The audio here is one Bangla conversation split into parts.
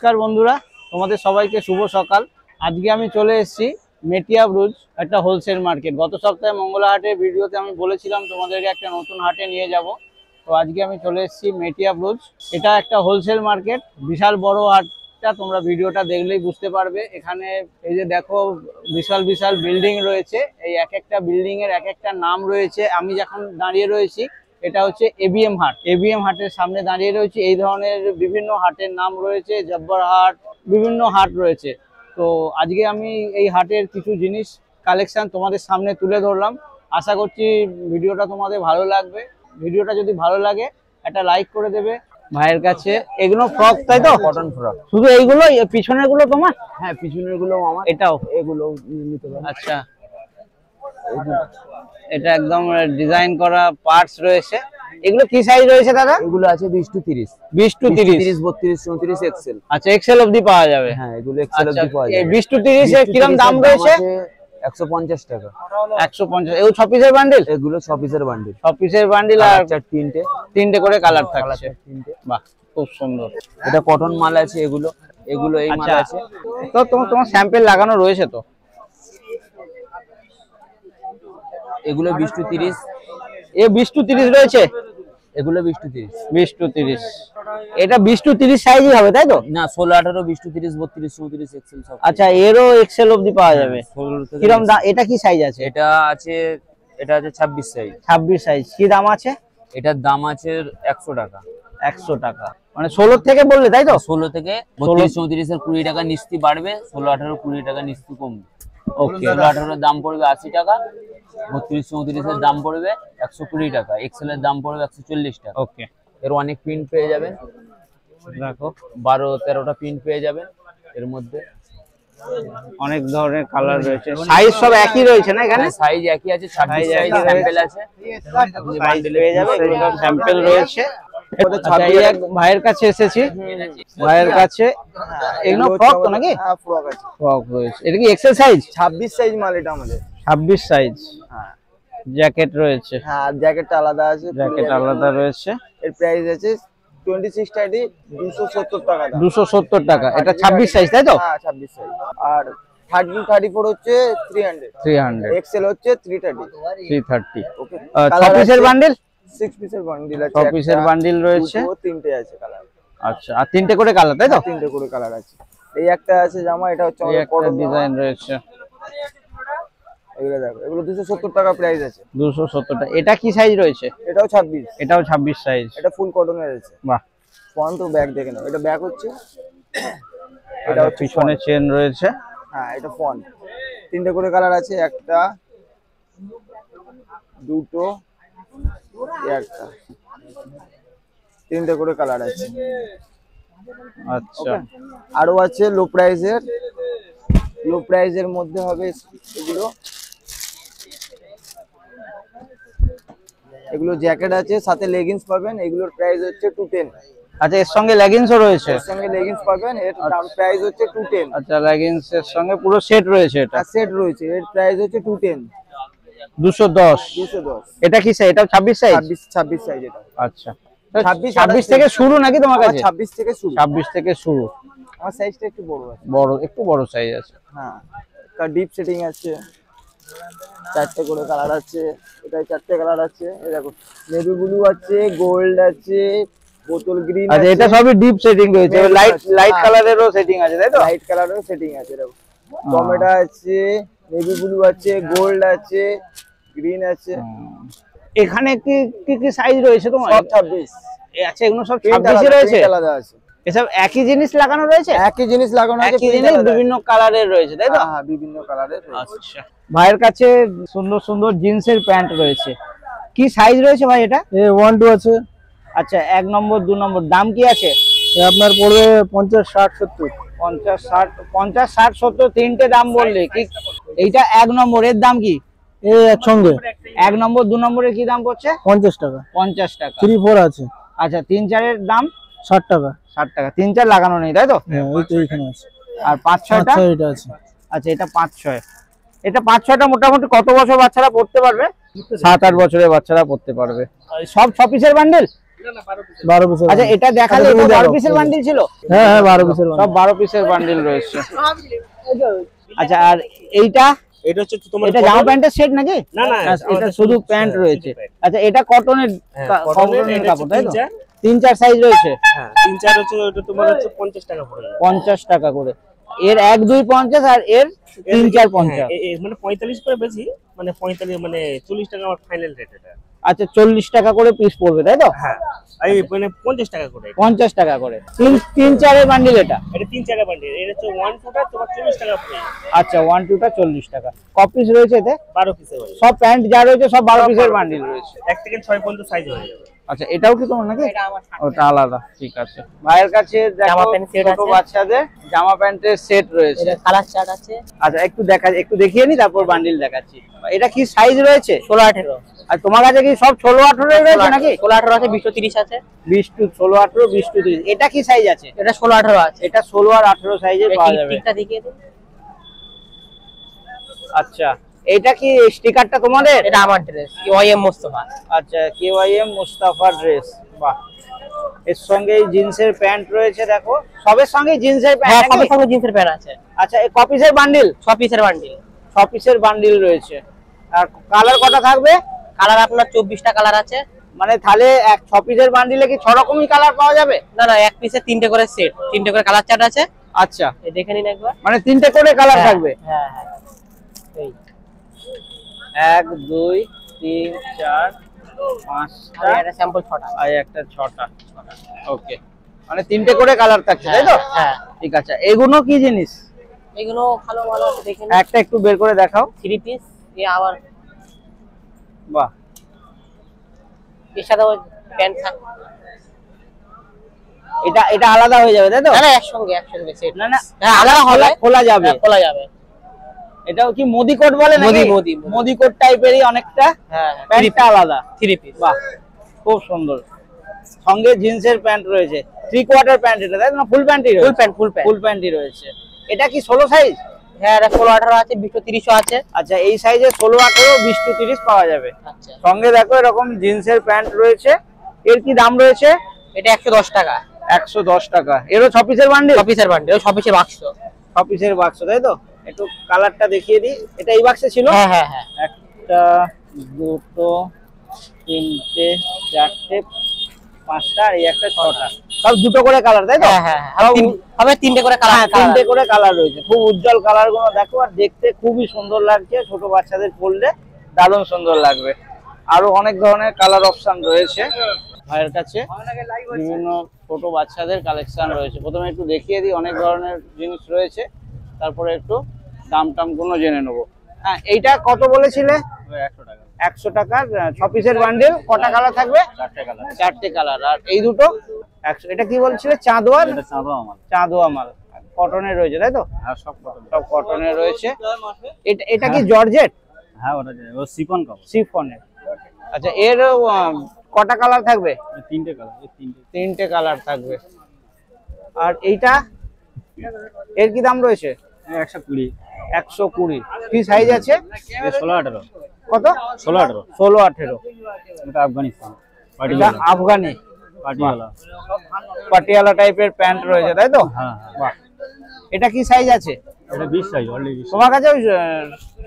নমস্কার বন্ধুরা, তোমাদের সবাইকে শুভ সকাল। আজকে আমি চলে এসেছি মেটিয়া ব্রুজ, একটা হোলসেল মার্কেট। গত সপ্তাহে মঙ্গলা হাটের ভিডিওতে আমি বলেছিলাম তোমাদেরকে একটা নতুন হাটে নিয়ে যাব। তো আজকে আমি চলে এসেছি মেটিয়া ব্রুজ। এটা একটা হোলসেল মার্কেট, বিশাল বড় হাটটা তোমরা ভিডিওটা দেখলেই বুঝতে পারবে। এখানে এই যে দেখো বিশাল বিশাল বিল্ডিং রয়েছে, এই এক একটা বিল্ডিং এর এক একটা নাম রয়েছে। আমি যখন দাঁড়িয়ে রয়েছি এটা হচ্ছে এবিএম হাট। এবিএম হাটের সামনে দাঁড়িয়ে রয়েছে। এই ধরনের বিভিন্ন হাটের নাম রয়েছে, জব্বার হাট, বিভিন্ন হাট রয়েছে। তো আজকে আমি এই হাটের কিছু জিনিস কালেকশন তোমাদের সামনে তুলে ধরলাম। আশা করছি ভিডিওটা তোমাদের ভালো লাগবে। ভিডিওটা যদি ভালো লাগে একটা লাইক করে দেবে। ভাইয়ের কাছে এগুলো ফ্রক, তাই তো? Cotton frock. শুধু এইগুলো? পিছনের গুলো তোমার? হ্যাঁ, পিছনের গুলো আমার। এটাও? এগুলো নিতে পারো। আচ্ছা, এটা একদম ডিজাইন করা পার্টস রয়েছে। এগুলো কি সাইজ রয়েছে দাদা? এগুলো আছে 20 টু 30, 20 টু 30, 32, 34, এক্সেল। আচ্ছা, এক্সেল অবধি পাওয়া যাবে? হ্যাঁ, এগুলো এক্সেল অবধি পাওয়া যাবে। 20 টু 30 এর কিরকম দাম রয়েছে? 150 টাকা। 150। এগুলো 6 পিসের বান্ডিল? এগুলো 6 পিসের বান্ডিল। 6 পিসের বান্ডিল আর তিনটে করে কালার থাকছে। বাহ, খুব সুন্দর। এটা কটন মাল আছে। এগুলো এই মাল আছে। তো তোমার স্যাম্পল লাগানো রয়েছে তো? এগুলো 20 টু 30। 20 টু 30 রয়েছে? এগুলো 20 টু 30। 20 টু 30। এটা 20 টু 30 সাইজই হবে, তাই তো? না, 16, 18, 20 টু 30, 32, 34, এক্সেল সব। আচ্ছা, এরও এক্সেল অবধি পাওয়া যাবে? কিরকম দাম? এটা কি সাইজ আছে? এটা আছে 26 সাইজ। 26 সাইজ। কি দাম আছে? এটার দাম আছে 100 টাকা। 100 টাকা মানে 16 থেকে বললে, তাই তো? 16 থেকে 32, 34 এর 20 টাকা নিস্তি বাড়বে। 16, 18, 20 টাকা নিস্তি কমবে। ওকে। 16, 18 এর দাম পড়বে 80 টাকা। 32, 34 এর দাম পড়বে 120 টাকা। এক্সেল এর দাম পড়বে 140 টাকা। ওকে। এর অনেক প্রিন্ট পেয়ে যাবেন। দেখো 12-13টা প্রিন্ট পেয়ে যাবেন। এর মধ্যে অনেক ধরনের কালার রয়েছে। সাইজ সব একই রয়েছে না এখানে? সাইজ একই আছে। 26 সাইজ স্যাম্পল আছে। বান্ডেল পেয়ে যাবে, এরকম স্যাম্পল রয়েছে। আচ্ছা, এই এক ভাইয়ের কাছে এসেছি। ভাইয়ের কাছে এগুলো ফ্রক তো নাকি? হ্যাঁ, ফ্রক আছে। ফ্রক রয়েছে। এটা কি এক্সেল সাইজ? 26 সাইজ মাল এটা আমাদের। 26 সাইজ। হ্যাঁ, জ্যাকেট রয়েছে। হ্যাঁ, জ্যাকেটটা আলাদা আছে। জ্যাকেট আলাদা রয়েছে। এর প্রাইস আছে 26 টাইডি 270 টাকা দাম। 270 টাকা। এটা 26 সাইজ, তাই তো? হ্যাঁ, 26 সাইজ। আর 30, 34 হচ্ছে 300। 300। এক্সেল হচ্ছে 330। 330। ওকে। 6 পিসের বান্ডিল? 6 পিসের বান্ডিল আছে। 6 পিসের বান্ডিল রয়েছে। তিনটে আছে কালার। আচ্ছা, আর তিনটে করে কালার, তাই তো? তিনটে করে কালার আছে। এই একটা আছে জামা, এটা হচ্ছে কটন ডিজাইন রয়েছে। এগুলো দেখো, এগুলো 270 টাকা প্রাইস আছে। 270 টাকা। এটা কি সাইজ রয়েছে? এটাও 26। এটাও 26 সাইজ। এটা ফুল কটনের আছে। বাহ। ফ্রন্ট ও ব্যাক দেখে নাও। এটা ব্যাক হচ্ছে, এটা পিছনে চেন রয়েছে। হ্যাঁ, এটা ফন্ট। তিনটে করে কালার আছে। একটা, দুটো, একটা, তিনটে করে কালার আছে। আচ্ছা, আরো আছে লো প্রাইজের। লো প্রাইজের মধ্যে হবে এগুলো জ্যাকেট আছে, সাথে লেগিংস পাবেন। এগুলোর প্রাইস হচ্ছে 210। আচ্ছা, এর সঙ্গে লেগিংসও রয়েছে? এর সঙ্গে লেগিংস পাবেন। এর দাম প্রাইস হচ্ছে 210। আচ্ছা, লেগিংস এর সঙ্গে পুরো সেট রয়েছে? এটা সেট রয়েছে। এর প্রাইস হচ্ছে 210। 210। 210। এটা কি সাইজ? এটাও 26 সাইজ? 26 সাইজ এটা। আচ্ছা, 26 থেকে শুরু নাকি তোমার কাছে? 26 থেকে শুরু। 26 থেকে শুরু। আমার সাইজটা একটু বড় আছে। একটু বড় সাইজ আছে। হ্যাঁ, তার ডিপ সেটিং আছে। 4টে করে কালার আছে। এটাই 4টে কালার আছে। এই দেখো, নেভি ব্লু আছে, গোল্ড আছে, বোতল গ্রিন আছে। আচ্ছা, এটা সবই ডিপ সেটিং রয়েছে। লাইট কালারেরও সেটিং আছে, তাই তো? লাইট কালারেরও সেটিং আছে। দেখো, টমেটো আছে, নেভি ব্লু আছে, গোল্ড আছে, গ্রিন আছে। এখানে কি সাইজ রয়েছে তোমার? সব 26। আচ্ছা, এগুলো সব 26 এ রয়েছে? আলাদা আছে। এসব একই জিনিস লাগানো রয়েছে? একই জিনিস লাগানো আছে, একই জিনিস বিভিন্ন কালারের রয়েছে, তাই তো? হ্যাঁ, বিভিন্ন কালারের। আচ্ছা, ভাইয়ের কাছে সুন্দর সুন্দর জিন্সের প্যান্ট রয়েছে। কি সাইজ রয়েছে ভাই এটা? 1, 2 আছে। আচ্ছা, 1 নম্বর 2 নম্বর। দাম কি আছে? আপনার পড়বে 50, 60, 70। 50, 60, 70 তিনটে দাম বললে কি? এইটা 1 নম্বর, এর দাম কি? এই একসঙ্গে 1 নম্বর 2 নম্বরের কি দাম পড়ছে? 50 টাকা। 50 টাকা। 3, 4 আছে। আচ্ছা, 3, 4 এর দাম 60 টাকা। 60 টাকা। 3, 4 লাগানো নেই, তাই তো? হ্যাঁ, এই তো এখানে আছে। আর 5, 6টা? এটা আছে। আচ্ছা, এটা 5, 6। এটা 5, 6টা মোটামুটি কত বছর বাচ্চারা পড়তে পারবে? 7, 8 বছরের বাচ্চারা পড়তে পারবে। সব 6 পিসের বান্ডেল? 12 পিসের। আচ্ছা এটা দেখালে আচ্ছা, এটা তুমি 12 দেখো। পিসের বান্ডিল ছিল? হ্যাঁ হ্যাঁ 12 পিসের। সব 12 পিসের বান্ডিল রয়েছে। আচ্ছা আর এইটা এটা হচ্ছে তোমার এটা জামা প্যান্টের সেট নাকি? না না এটা শুধু প্যান্ট রয়েছে। আচ্ছা এটা কটনের কটনের কাপড় তাই তো? 3-4 সাইজ রয়েছে। হ্যাঁ 3-4 হচ্ছে ওটা তোমার হচ্ছে 50 টাকা পড়বে। 50 টাকা করে। এর 1-2 50 আর এর 3-4 50। মানে 45 করে বেশি, মানে 45 মানে 40 টাকা আমার ফাইনাল রেট এটা। আচ্ছা 40 টাকা করে পিস পড়বে তাই তো? হ্যাঁ এই মানে 50 টাকা করে। 50 টাকা করে 3-4 এর বান্ডিল এটা? এটা 3-4 বান্ডিল। এটা হচ্ছে 1-2টা তোমার 40 টাকা পড়বে। আচ্ছা 1-2টা 40 টাকা। ক পিস রয়েছে এতে? 12 পিসের হবে। সব প্যান্ট যা রয়েছে সব 12 পিসের বান্ডিল রয়েছে। 1 থেকে 6 পর্যন্ত সাইজ হয়ে যাবে। আচ্ছা এটাও কি তোমার নাকি? ওটা আলাদা, ঠিক আছে। ভাইয়ের কাছে জামা প্যান্ট সেট ছোট আছে। বাচ্চাদের জামা প্যান্টের সেট রয়েছে। এটা কালার চার্ট আছে। আচ্ছা একটু দেখিয়ে নি তারপর বান্ডিল দেখাচ্ছি। এটা কি সাইজ রয়েছে? 16-18। আর তোমার কাছে কি সব 16-18 এর রয়েছে নাকি? 16-18 আছে, 20-30 আছে। 20 টু 16-18, 20 টু 30। এটা কি সাইজ আছে? এটা 16-18 আছে। এটা 16 আর 18 সাইজে পাওয়া যাবে। টিকটা দেখিয়ে দিন। আচ্ছা এটা কি স্টিকারটা তোমাদের? এটা আমার ড্রেস, ওয়াইএম মোস্তফা। আচ্ছা কেওয়াইএম মুস্তাফা ড্রেস। বাহ, এর সঙ্গে জিন্সের প্যান্ট রয়েছে দেখো। সবের সঙ্গে জিন্সের হ্যাঁ প্যান্ট? সবের সঙ্গে জিন্সের প্যান্ট আছে। আচ্ছা এই কপিসের বান্ডিল? 6 পিসের বান্ডিল। 6 পিসের বান্ডিল রয়েছে। আর কালার কটা থাকবে? কালার আপনার 24টা কালার আছে। মানে তাহলে 6 পিসের বান্ডিলে কি 6 রকমই কালার পাওয়া যাবে? না না, এক পিসে 3টে করে সেট, 3টে করে কালার চার্ট আছে। আচ্ছা এই দেখে নিন একবার। মানে 3টে করে কালার থাকবে? হ্যাঁ হ্যাঁ। এই 1 2 3 4 5টা এটা স্যাম্পল 6টা। আর একটা 6টা। ওকে, মানে 3টে করে কালার থাকছে তাই তো? হ্যাঁ। ঠিক আছে। এগুলো কি জিনিস? এগুলো ভালো ভালো আছে, দেখে নিন। একটা একটু বের করে দেখাও। 3 পিস। এই আবার বাহ, এর সাথে প্যান্ট থাকে। এটা আলাদা হয়ে যাবে তাই তো? না না, একসঙ্গে সেট। না না হ্যাঁ আলাদা হবে, খোলা যাবে। হ্যাঁ, খোলা যাবে। এটাও কি মোদি কোট বলে নাকি? মোদি কোট টাইপেরই অনেকটা। হ্যাঁ প্যান্টটা আলাদা। 3 পিস। বাহ খুব সুন্দর। সঙ্গে জিন্সের প্যান্ট রয়েছে। 3/4 প্যান্ট এটা তাই না? ফুল প্যান্টই রয়েছে? ফুল প্যান্টই রয়েছে। এটা কি 16 সাইজ? হ্যাঁ এটা 16-18 আছে, 20-30 আছে। আচ্ছা এই সাইজে 16-18, 20 টু 30 পাওয়া যাবে। আচ্ছা সঙ্গে দেখো এরকম জিন্সের প্যান্ট রয়েছে। এর কি দাম রয়েছে? এটা 110 টাকা। 110 টাকা। এরও 6 পিসের বান্ডিল? 6 পিসের বান্ডিল, 6 পিসের বাক্স। 6 পিসের বাক্স তাই তো? একটু কালারটা দেখিয়ে দিই। এটা এই বাক্সে ছিল? হ্যাঁ হ্যাঁ হ্যাঁ। একটা, দুটো, তিনটে, চারটে, পাঁচটা আর এই একটা 6টা। সব দুটো করে কালার তাই তো? হ্যাঁ হ্যাঁ হবে 3টে করে কালার। 3টে করে কালার রয়েছে। খুব উজ্জ্বল কালার গুলো দেখো, আর দেখতে খুবই সুন্দর লাগছে। ছোট বাচ্চাদের পরলে দারুণ সুন্দর লাগবে। আরো অনেক ধরনের কালার অপশন রয়েছে ভাইয়ের কাছে। বিভিন্ন ছোট বাচ্চাদের কালেকশন রয়েছে। প্রথমে একটু দেখিয়ে দিই, অনেক ধরনের জিনিস রয়েছে, তারপরে একটু দাম টাম গুলো জেনে নেবো। হ্যাঁ এইটা কত বলেছিলে? 100 টাকা। 100 টাকার 6 পিসের বান্ডিল। কটা কালার থাকবে? 4টে কালার। 4টে কালার। আর এই দুটো 100। এটা কি বলছিলে? চাঁদোয়া? এটা চাঁদোয়া মাল। চাঁদোয়া মাল। কটনের রয়েছে তাই তো? হ্যাঁ সব কটন। সব কটনের রয়েছে। এটা কি জর্জেট? হ্যাঁ ওটা ও শিফন কাপড়। শিফনের। আচ্ছা এর কটা কালার থাকবে? 3টে কালার। এই 3টে কালার থাকবে। আর এইটা এর কি দাম রয়েছে? 120। 120। কি সাইজ আছে? 16-18। কত? 16-18। 16-18। এটা আফগানিস্তান এটা আফগানি পাটিওয়ালা। পাটিয়ালা টাইপের প্যান্ট রয়েছে তাই তো? হ্যাঁ বাহ, এটা কি সাইজ আছে? এটা 20 সাইজ অলরেডি। তোমার কাছে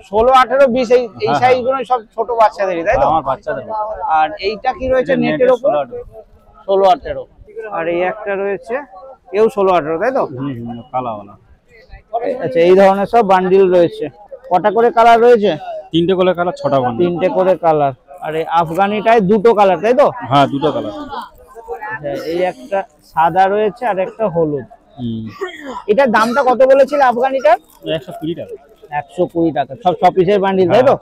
16, 18, 20 এই সাইজ গুলো সব ছোট বাচ্চাদেরই তাই তো? আমার বাচ্চাদের। আর এইটা কি রয়েছে নেটের উপর? 16-18। আর এই একটা রয়েছে, এও 16-18 তাই তো? কালাওয়ালা। আচ্ছা এই ধরনের সব বান্ডিল রয়েছে। কটা করে কালার রয়েছে? 3টে করে কালার, 6টা বান্ডিল। 3টে করে কালার। আর এই আফগানিটায় 2টো কালার তাই তো? হ্যাঁ 2টো কালার। আচ্ছা এই একটা সাদা রয়েছে আর একটা হলুদ। এটার দামটা কত বলেছিল আফগানিটার? 120 টাকা। 120 টাকা। সব 6 পিসের বান্ডিল তাই তো?